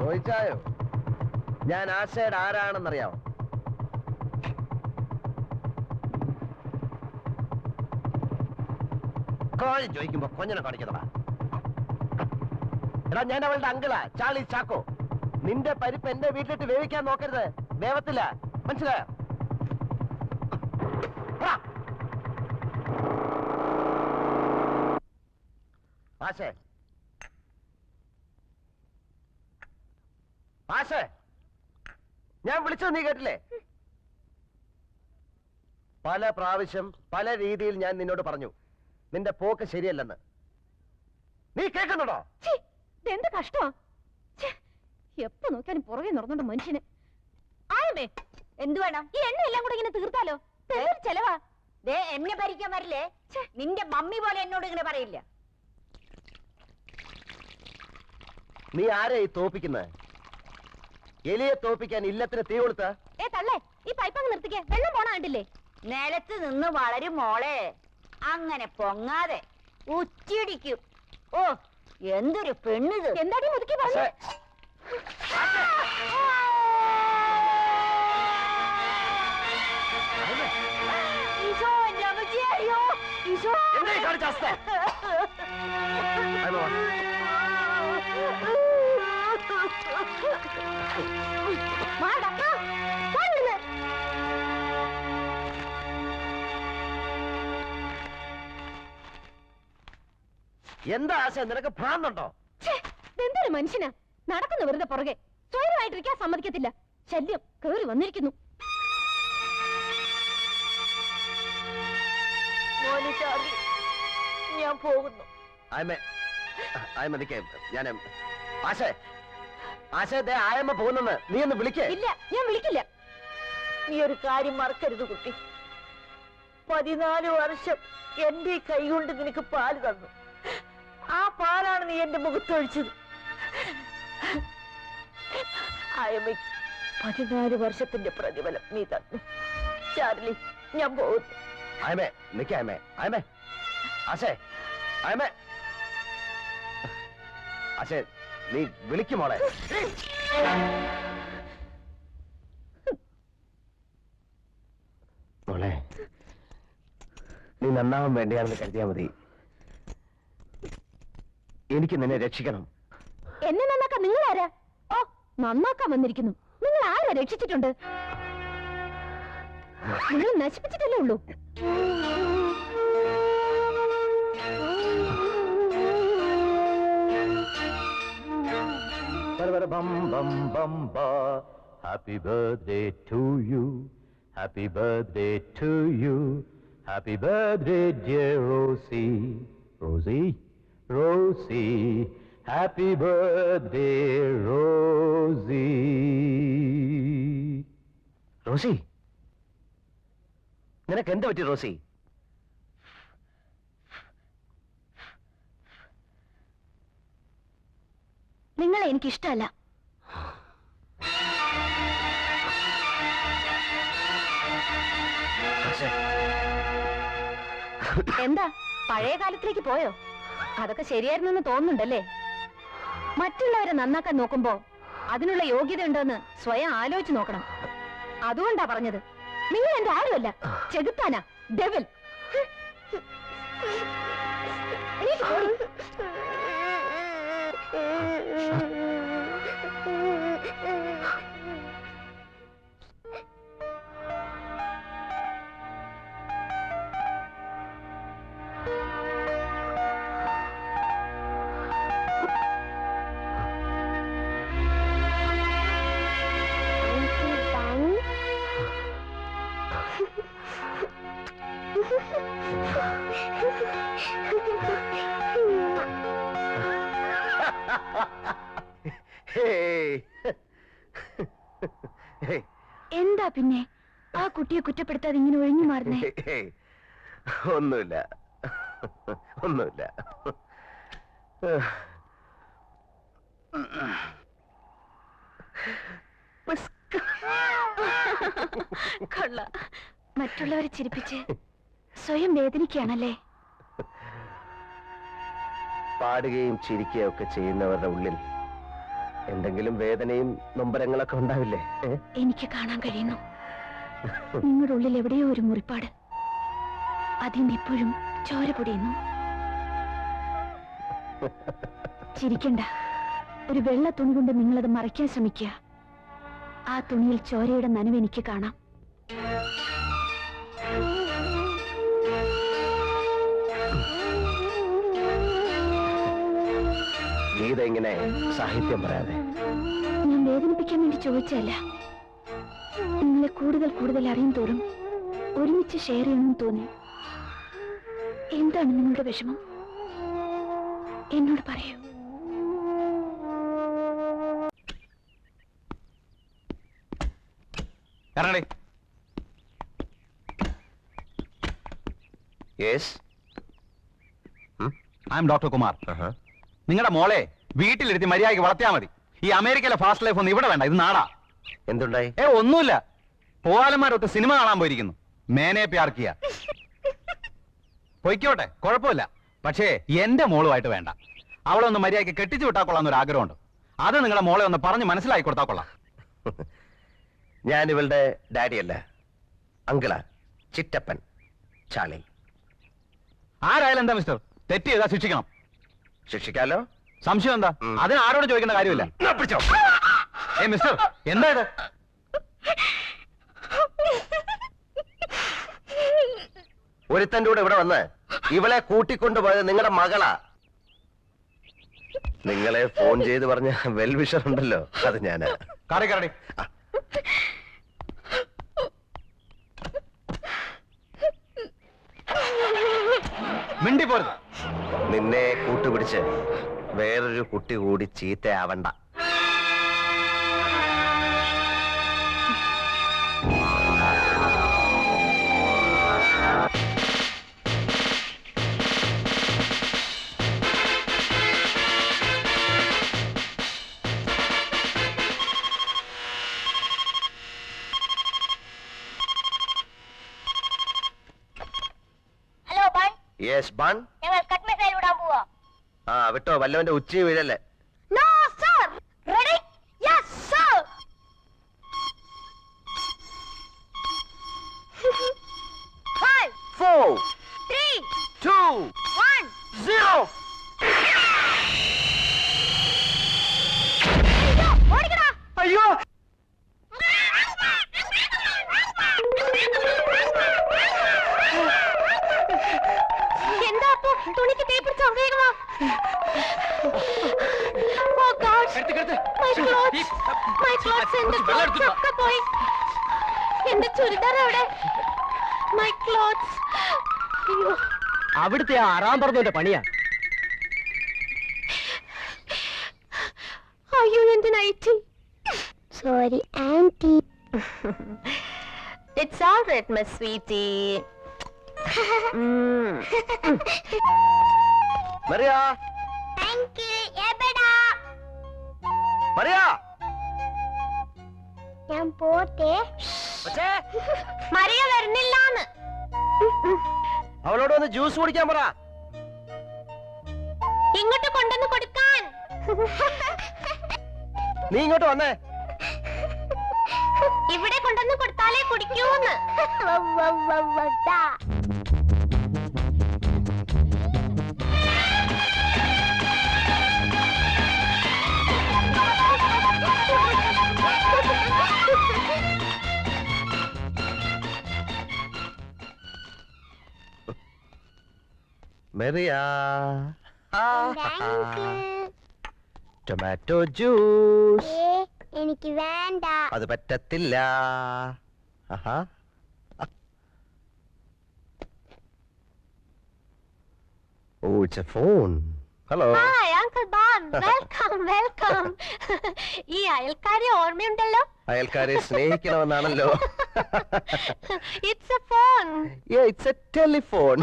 ചോദിച്ചായോ? ഞാൻ ആശയുടെ ആരാണെന്നറിയാമോ? കോഴി ചോദിക്കുമ്പോ കൊഞ്ഞനെ കാണിക്കുന്നതാ. എടാ, ഞാൻ അവളുടെ അങ്കിളാ, ചാർലി ചാക്കോ. നിന്റെ പരിപ്പ് എന്റെ വീട്ടിലിട്ട് വേവിക്കാൻ നോക്കരുത്, വേവത്തില്ല, മനസ്സിലായോ? ആശേ, ആശേ, ഞാൻ വിളിച്ചത് നീ കേട്ടില്ലേ? പല പ്രാവശ്യം പല രീതിയിൽ ഞാൻ നിന്നോട് പറഞ്ഞു നിന്റെ പോക്ക് ശരിയല്ലെന്ന്. നീ കേൾക്കുന്നുണ്ടോ? എന്ത് കഷ്ടമാ! എപ്പോ നോക്കിയാലും പുറകെ നടന്നുണ്ട് മനുഷ്യന്. ആയമേ, എന്തു വേണം? ഈ എണ്ണ എല്ലാം കൂടെ ഇങ്ങനെ തീർത്താലോ? ചെലവാ. എന്നെ ഭരിക്കാൻ വരില്ലേ? നിന്റെ മമ്മി പോലെ എന്നോട് ഇങ്ങനെ പറയില്ല. നീ ആരെയാ ഈ തോപ്പിക്കുന്നത്? എലിയെ തോപ്പിക്കാൻ ഇല്ലത്തിന് തീ കൊടുത്ത? തള്ളേ, ഈ പൈപ്പങ്ങ് നിർത്തിക്കേ, വെള്ളം പോണ കണ്ടില്ലേ? നിലത്ത് നിന്ന് വളരും മോളെ, അങ്ങനെ പൊങ്ങാതെ ഉച്ചിടിക്കും. ഓ, എന്തൊരു പെണ്ണിത്! എന്താടി മുതുക്കി പറഞ്ഞു? ഈശോ, എന്റെ അമ്മച്ചി! അയ്യോ ഈശോ! എന്താ ആശ, നിനക്ക് ഭ്രാന്തുണ്ടോ? എന്തൊരു മനുഷ്യനാ! നടക്കുന്ന വെറുതെ പുറകെ, സ്വയമായിട്ടിരിക്കാൻ സമ്മതിക്കത്തില്ല. ശല്യം കേറി വന്നിരിക്കുന്നു. ഞാൻ പോകുന്നു. ഞാൻ ആശേ, ആശേ, ആയമ്മ പോകുന്നെന്ന് നീ ഒന്ന് വിളിക്കേ. ഇല്ല, ഞാൻ വിളിക്കില്ല. നീ ഒരു കാര്യം മറക്കരുത് കുട്ടി. 14 വർഷം എന്റെ കൈ കൊണ്ട് നിനക്ക് പാല് തന്നു. ആ പാലാണ് നീ എന്റെ മുഖത്തൊഴിച്ചത്. ആയമ്മയ്ക്ക് 14 വർഷത്തിന്റെ പ്രതിഫലം നീ തന്നു. ചാർലി, ഞാൻ പോകുന്നു. ആയമേ, നിൽക്കേ ആയമേ, ആയമേ, ആശേ, ആയമേ, ആശേ, നീ വിളിക്കുമോളെ. മോളെ, നീ നന്നാവാൻ വേണ്ടിയാണെന്ന് കരുതിയാ മതി. എനിക്ക് നിന്നെ രക്ഷിക്കണം. എന്നെ നന്നാക്കാൻ നിങ്ങൾ ആരാ? ഓ, നന്നാക്കാൻ വന്നിരിക്കുന്നു. നിങ്ങൾ ആരാ രക്ഷിച്ചിട്ടുണ്ട്? നിങ്ങൾ നശിപ്പിച്ചിട്ടല്ലേ ഉള്ളൂ. bum bum bum ba. Happy birthday to you. Happy birthday to you. Happy birthday, dear Rosie. Rosie, Rosie. Happy birthday, Rosie. Rosie, നിനക്ക് എന്ത് പറ്റി റോസി? നിങ്ങളെ എനിക്കിഷ്ടമല്ല. എന്താ, പഴയ കാലത്തിലേക്ക് പോയോ? അതൊക്കെ ശരിയായിരുന്നെന്ന് തോന്നുന്നുണ്ടല്ലേ? മറ്റുള്ളവരെ നന്നാക്കാൻ നോക്കുമ്പോ അതിനുള്ള യോഗ്യത ഉണ്ടോന്ന് സ്വയം ആലോചിച്ച് നോക്കണം. അതുകൊണ്ടാ പറഞ്ഞത്. നിങ്ങൾ എന്റെ ആരുമല്ല, ചെകുത്താനാ, ഡെവിൽ. എന്താ പിന്നെ ആ കുട്ടിയെ കുറ്റപ്പെടുത്താതെ ഇങ്ങനെ ഒഴിഞ്ഞു മാറുന്നേ? ഒന്നുമില്ല, ഒന്നുമില്ല. കൊള്ള, മറ്റുള്ളവരെ ചിരിപ്പിച്ച് സ്വയം വേദനിക്കുകയാണല്ലേ? പാടുകയും ചിരിക്കുകയും ഒക്കെ ചെയ്യുന്നവരുടെ ഉള്ളിൽ എന്തെങ്കിലും വേദനയും നൊമ്പരങ്ങളൊക്കെ ഉണ്ടാവില്ലേ? എനിക്ക് കാണാൻ കഴിയുന്നു. നിങ്ങളുടെ ഉള്ളിൽ എവിടെയോ ഒരു മുറിപ്പാട്. അതിന് ഇപ്പോഴും ചോര പൊടിയുന്നു. ചിരിക്കണ്ട. ഒരു വെള്ള തുണി കൊണ്ട് നിങ്ങളത് മറയ്ക്കാൻ ശ്രമിക്കുക. ആ തുണിയിൽ ചോരയുടെ നനവ് എനിക്ക് കാണാം. ഗീത ഇങ്ങനെ സാഹിത്യം പറയാതെ. ഞാൻ വേദനിപ്പിക്കാൻ വേണ്ടി ചോദിച്ചല്ല. നിങ്ങളെ കൂടുതൽ കൂടുതൽ അറിയും തോറും ഒരുമിച്ച് ഷെയർ ചെയ്യണമെന്ന് തോന്നി. എന്താണ് നിങ്ങളുടെ വിഷമം? എന്നോട് പറയൂ. I M doctor Kumar. നിങ്ങളുടെ മോളെ വീട്ടിലിരുത്തി മര്യാദയ്ക്ക് വളർത്തിയാൽ മതി. ഈ അമേരിക്കയിലെ ഫാസ്റ്റ് ലൈഫ് ഒന്നും ഇവിടെ വേണ്ട. ഇത് നാടാ. എന്തുണ്ടായി? ഒന്നുമില്ല. പോവാലന്മാരൊക്കെ സിനിമ കാണാൻ പോയിരിക്കുന്നു. മേനെ പ്യാർ കിയ. പൊയ്ക്കോട്ടെ, കുഴപ്പമില്ല. പക്ഷേ എന്റെ മോളുമായിട്ട് വേണ്ട. അവളെ ഒന്ന് മര്യാദയ്ക്ക് കെട്ടിച്ചു വിട്ടാ കൊള്ളാന്നൊരു ആഗ്രഹമുണ്ട്. അത് നിങ്ങളുടെ മോളെ ഒന്ന് പറഞ്ഞ് മനസ്സിലാക്കി കൊടുത്താ കൊള്ളാം. ഞാൻ ഇവളുടെ ഡാഡിയല്ല, അങ്കിളാ, ചിറ്റപ്പൻ, ചാളി. ആരായാലും എന്താ മിസ്റ്റർ? തെറ്റ് ചെയ്താ ശിക്ഷിക്കണം. ശിക്ഷിക്കാലോ? സംശയം എന്താ? അതിന് ആരോട് ചോദിക്കേണ്ട കാര്യമില്ല. മിസ്റ്റർ, എന്താ ഇത്? ഒരുത്തൻ്റെ കൂടെ ഇവിടെ വന്ന് ഇവളെ കൂട്ടിക്കൊണ്ടുപോയത് നിങ്ങളുടെ മകളാ. നിങ്ങളെ ഫോൺ ചെയ്ത് പറഞ്ഞ വെൽവിഷർ ഉണ്ടല്ലോ, അത് ഞാനാ. കറി മിണ്ടി പോരുത്. നിന്നെ കൂട്ടുപിടിച്ച് വേറൊരു കുട്ടി കൂടി ചീത്തയാവണ്ട. യെസ് ബൺ. ഞങ്ങൾ കട്ട് മിസൈൽ വിടാൻ പോവാ. ആ വിട്ടോ, വല്ലവന്റെ ഉച്ചി വീഴല്ലേ. No sir. Ready? Yes sir. 5 4 3 2 1 0. ഓടിക്കടാ. അയ്യോ, എന്താ അപ്പോ തുണിക്ക് തേ പിടിച്ചോ? വേഗം വാ. Oh God. മൈ ക്ലോത്ത്സ് എന്റെ ക്ലോത്ത്സ് ഒക്കെ പോയി. എന്റെ ചുരിദാർ എവിടെ? My clothes. അയ്യോ, അവിടുത്തെ ആറാം പറഞ്ഞതിന്റെ പണിയാ. അയ്യോ എന്റെ nightie. Sorry aunty. It's all right, my sweetie. Maria, uncle എബടാ? മറിയ, ഞാൻ പോട്ടെ. പക്ഷേ മറിയ വരുന്നില്ലാന്ന്. അവളോട് ഒന്ന് ജ്യൂസ് കുടിക്കാൻ പറ. ഇങ്ങോട്ട് കൊണ്ടുവന്ന് കൊടുക്കാൻ. നീ ഇങ്ങോട്ട് വന്നേ. ഇവിടെ കൊണ്ടുവന്ന് കൊടുത്താലേ കുടിക്കൂന്ന്. മെറിയ, ടൊമാറ്റോ ജ്യൂസ്. എനിക്ക് വേണ്ട. അത് പറ്റത്തില്ല. Oh, it's a phone. Hello. Hi uncle ബാൻ. Welcome welcome. ഈ അയൽക്കാരെ ഓർമ്മയുണ്ടല്ലോ? അയൽക്കാരെ സ്നേഹിക്കണമെന്നാണല്ലോ. It's a phone. It's a telephone.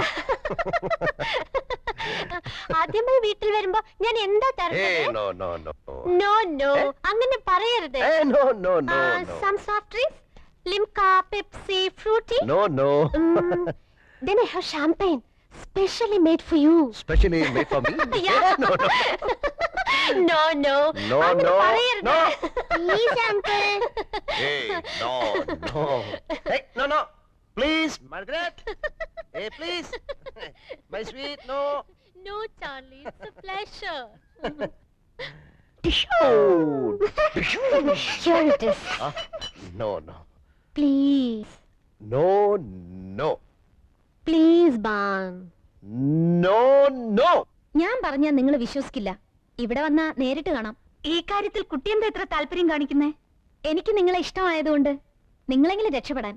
ആദ്യമായി വീട്ടിൽ വരുമ്പോ ഞാൻ എന്താ തരുന്നത്? No no no no no, അങ്ങനെ പറയരുത്. No no no Some soft drinks, Limca, Pepsi, fruity. No no. Then I have champagne, specially made for you. Specially made for me. Yeah. No no. No, no. No, അങ്ങനെ no, പറയരുത്. no. Please, uncle. Hey, no, no. Hey, no, no. Please, Margaret. Hey, please. My sweet, no. No, Charlie, it's a pleasure. Here it is. Ah, no, no. Please. No, no. Please, Ban. No, no. ഞാൻ പറഞ്ഞാ നിങ്ങൾ വിശ്വസിക്കില്ല. ഇവിടെ വന്നാ നേരിട്ട് കാണാം. ഈ കാര്യത്തിൽ കുട്ടി എന്താ ഇത്ര താല്പര്യം കാണിക്കുന്നേ? എനിക്ക് നിങ്ങളെ ഇഷ്ടമായതുകൊണ്ട് നിങ്ങളെങ്കിലും രക്ഷപ്പെടാൻ.